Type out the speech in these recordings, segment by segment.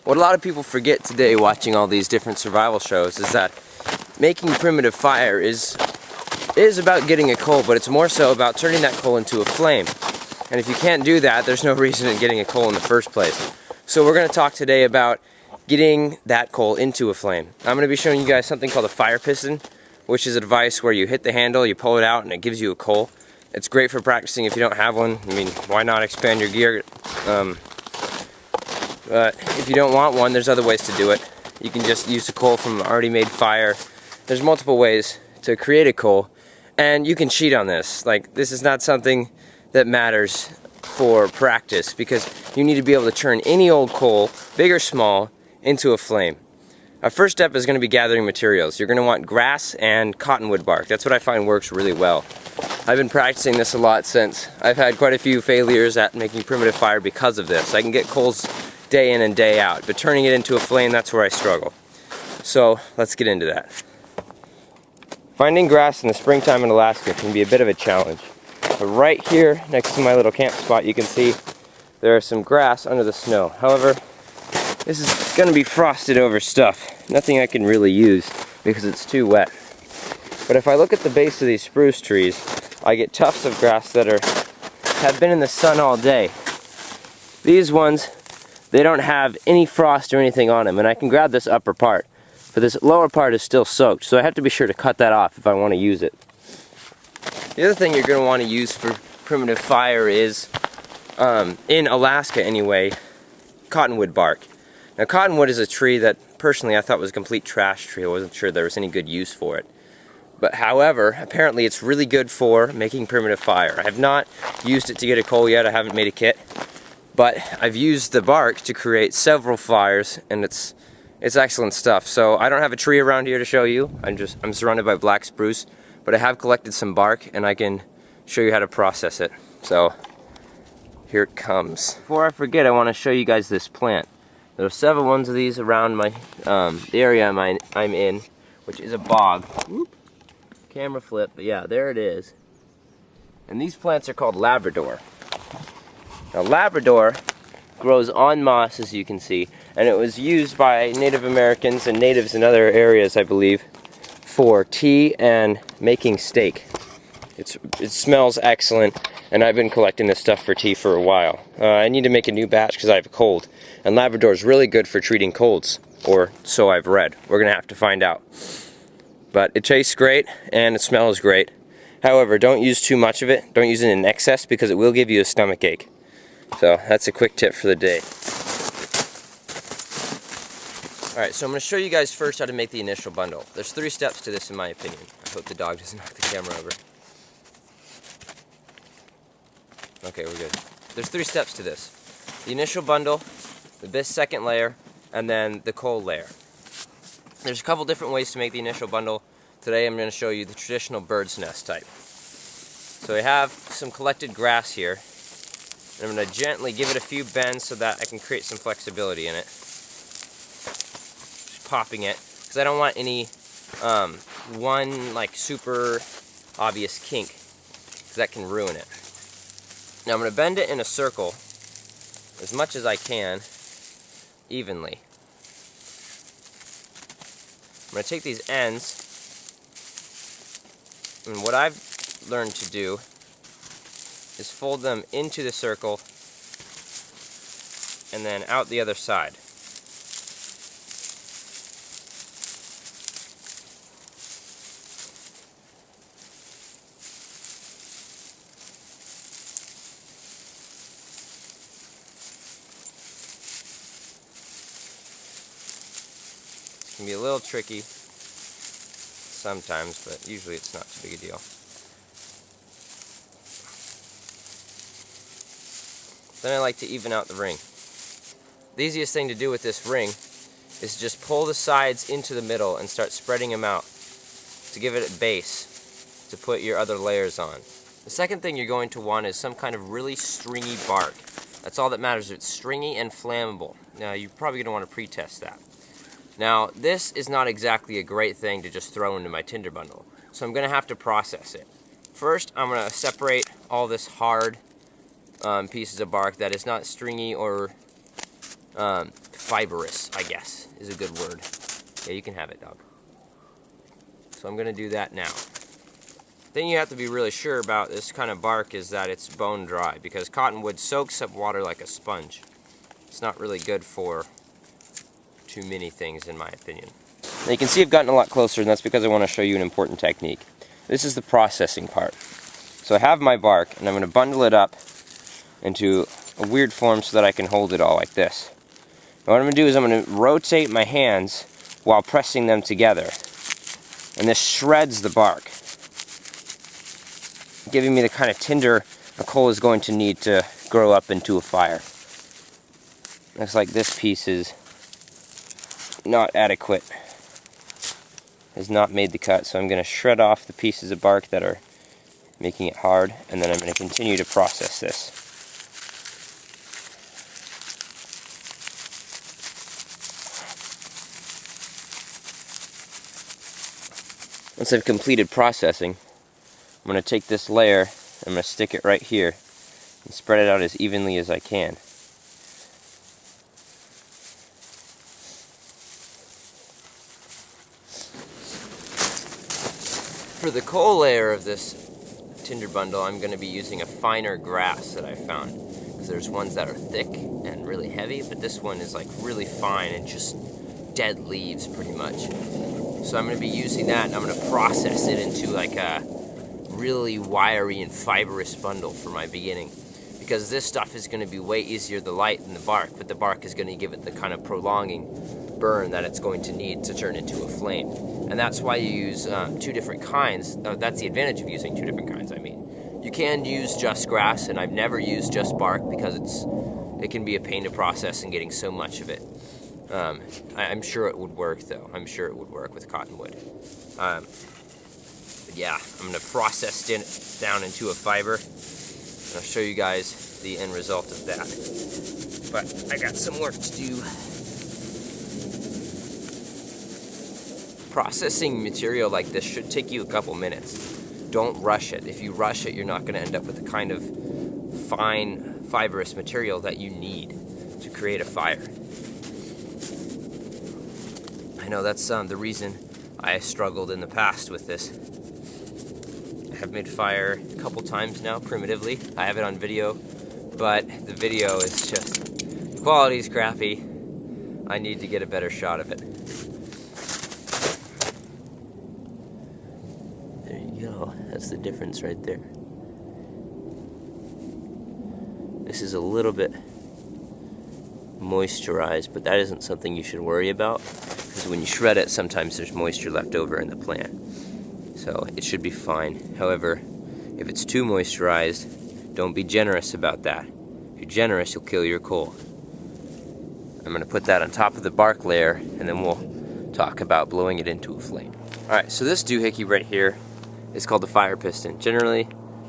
What a lot of people forget today watching all these different survival shows is that making primitive fire is about getting a coal, but it's more so about turning that coal into a flame. And if you can't do that, there's no reason in getting a coal in the first place. So we're going to talk today about getting that coal into a flame. I'm going to be showing you guys something called a fire piston, which is a device where you hit the handle, you pull it out, and it gives you a coal. It's great for practicing if you don't have one. I mean, why not expand your gear? But if you don't want one, there's other ways to do it. You can just use the coal from an already made fire. There's multiple ways to create a coal, and you can cheat on this. Like, this is not something that matters for practice, because you need to be able to turn any old coal, big or small, into a flame. Our first step is going to be gathering materials. You're going to want grass and cottonwood bark. That's what I find works really well. I've been practicing this a lot since I've had quite a few failures at making primitive fire because of this. I can get coals day in and day out, but turning it into a flame, that's where I struggle. So let's get into that. Finding grass in the springtime in Alaska can be a bit of a challenge. But right here next to my little camp spot, you can see there is some grass under the snow. However, this is going to be frosted over stuff. Nothing I can really use because it's too wet. But if I look at the base of these spruce trees, I get tufts of grass that have been in the sun all day. These ones, they don't have any frost or anything on them, and I can grab this upper part, but this lower part is still soaked, so I have to be sure to cut that off if I want to use it. The other thing you're going to want to use for primitive fire is, in Alaska anyway, cottonwood bark. Now, cottonwood is a tree that personally I thought was a complete trash tree. I wasn't sure there was any good use for it. But however, apparently it's really good for making primitive fire. I have not used it to get a coal yet. I haven't made a kit. But I've used the bark to create several fires, and it's excellent stuff. So I don't have a tree around here to show you. I'm surrounded by black spruce, but I have collected some bark, and I can show you how to process it. So here it comes. Before I forget, I want to show you guys this plant. There are several ones of these around my the area I'm in, which is a bog. Whoop. Camera flip, but yeah, there it is. And these plants are called Labrador. Now, Labrador grows en masse, as you can see, and it was used by Native Americans and natives in other areas, I believe, for tea and making steak. It smells excellent, and I've been collecting this stuff for tea for a while. I need to make a new batch because I have a cold, and Labrador is really good for treating colds, or so I've read. We're going to have to find out. But it tastes great, and it smells great. However, don't use too much of it. Don't use it in excess, because it will give you a stomach ache. So that's a quick tip for the day. Alright, so I'm going to show you guys first how to make the initial bundle. There's 3 steps to this in my opinion. I hope the dog doesn't knock the camera over. Okay, we're good. There's 3 steps to this. The initial bundle, the second layer, and then the coal layer. There's a couple different ways to make the initial bundle. Today I'm going to show you the traditional bird's nest type. So I have some collected grass here. And I'm going to gently give it a few bends so that I can create some flexibility in it. Just popping it, because I don't want any one like super obvious kink, because that can ruin it. Now I'm going to bend it in a circle as much as I can, evenly. I'm going to take these ends, and what I've learned to do is fold them into the circle and then out the other side. It can be a little tricky sometimes, but usually it's not too big a deal. Then I like to even out the ring. The easiest thing to do with this ring is just pull the sides into the middle and start spreading them out to give it a base to put your other layers on. The second thing you're going to want is some kind of really stringy bark. That's all that matters. It's stringy and flammable. Now, you're probably going to want to pre-test that. Now, this is not exactly a great thing to just throw into my Tinder bundle, so I'm going to have to process it. First, I'm going to separate all this hard pieces of bark that is not stringy or fibrous, I guess, is a good word. Yeah, you can have it, dog. So I'm going to do that now. Thing you have to be really sure about this kind of bark is that it's bone dry, because cottonwood soaks up water like a sponge. It's not really good for too many things, in my opinion. Now you can see I've gotten a lot closer, and that's because I want to show you an important technique. This is the processing part. So I have my bark, and I'm going to bundle it up into a weird form so that I can hold it all like this. Now what I'm going to do is I'm going to rotate my hands while pressing them together. And this shreds the bark, giving me the kind of tinder a coal is going to need to grow up into a fire. Looks like this piece is not adequate, has not made the cut, so I'm going to shred off the pieces of bark that are making it hard, and then I'm going to continue to process this. Once I've completed processing, I'm going to take this layer, I'm going to stick it right here, and spread it out as evenly as I can. For the coal layer of this tinder bundle, I'm going to be using a finer grass that I found. Because there's ones that are thick and really heavy, but this one is like really fine and just dead leaves pretty much. So I'm going to be using that, and I'm going to process it into like a really wiry and fibrous bundle for my beginning. Because this stuff is going to be way easier to light than the bark, but the bark is going to give it the kind of prolonging burn that it's going to need to turn into a flame. And that's why you use two different kinds. That's the advantage of using two different kinds, I mean. You can use just grass, and I've never used just bark because it can be a pain to process and getting so much of it. I'm sure it would work, though. I'm sure it would work with cottonwood. But yeah, I'm going to process it down into a fiber, and I'll show you guys the end result of that. But I got some work to do. Processing material like this should take you a couple minutes. Don't rush it. If you rush it, you're not going to end up with the kind of fine, fibrous material that you need to create a fire. I know that's the reason I struggled in the past with this. I have made fire a couple times now, primitively. I have it on video, but the video is just, the quality's crappy. I need to get a better shot of it. There you go, that's the difference right there. This is a little bit moisturized, but that isn't something you should worry about, because when you shred it, sometimes there's moisture left over in the plant. So it should be fine. However, if it's too moisturized, don't be generous about that. If you're generous, you'll kill your coal. I'm going to put that on top of the bark layer, and then we'll talk about blowing it into a flame. Alright, so this doohickey right here is called the fire piston. Generally,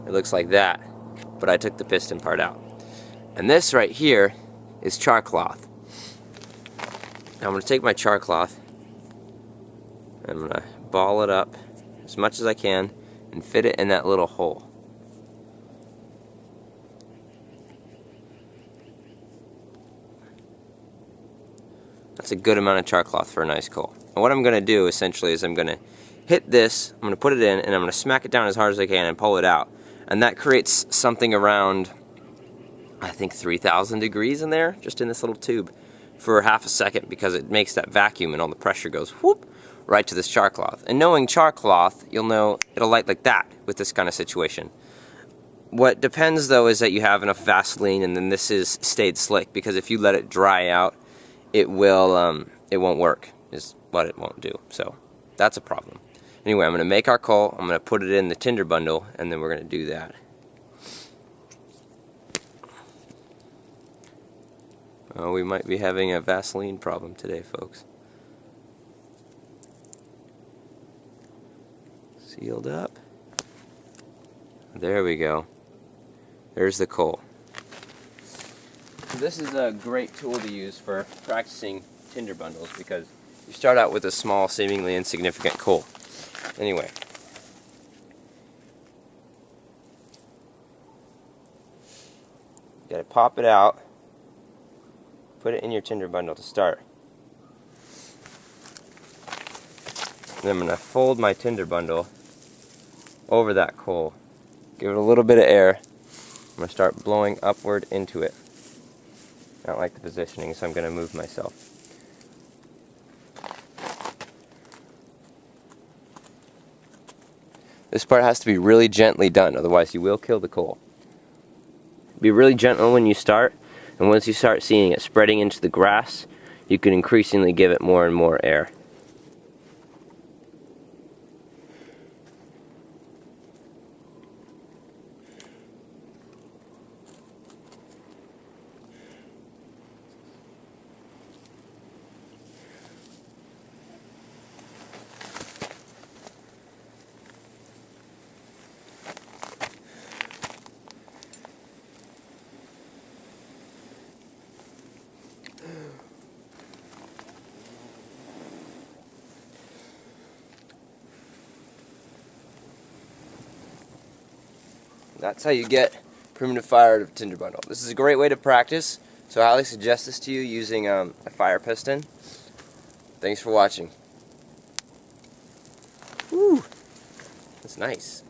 it looks like that, but I took the piston part out. And this right here is char cloth. Now I'm going to take my char cloth, I'm going to ball it up as much as I can and fit it in that little hole. That's a good amount of char cloth for a nice coal. And what I'm going to do essentially is I'm going to hit this, I'm going to put it in, and I'm going to smack it down as hard as I can and pull it out. And that creates something around, I think, 3,000 degrees in there, just in this little tube, for half a second, because it makes that vacuum and all the pressure goes whoop right to this char cloth. And knowing char cloth, you'll know it'll light like that with this kind of situation. What depends though is that you have enough Vaseline, and then this is stayed slick, because if you let it dry out, it won't work, is what it won't do. So that's a problem. Anyway, I'm going to make our coal, I'm going to put it in the tinder bundle, and then we're going to do that. Oh, we might be having a Vaseline problem today, folks. Sealed up. There we go. There's the coal. This is a great tool to use for practicing tinder bundles, because you start out with a small, seemingly insignificant coal. Anyway. You gotta pop it out. put it in your tinder bundle to start. Then I'm going to fold my tinder bundle over that coal. Give it a little bit of air. I'm going to start blowing upward into it. I don't like the positioning, so I'm going to move myself. This part has to be really gently done, otherwise you will kill the coal. Be really gentle when you start, and once you start seeing it spreading into the grass, you can increasingly give it more and more air. That's how you get primitive fire out of a tinder bundle. This is a great way to practice, so I highly suggest this to you using a fire piston. Thanks for watching. Woo! That's nice.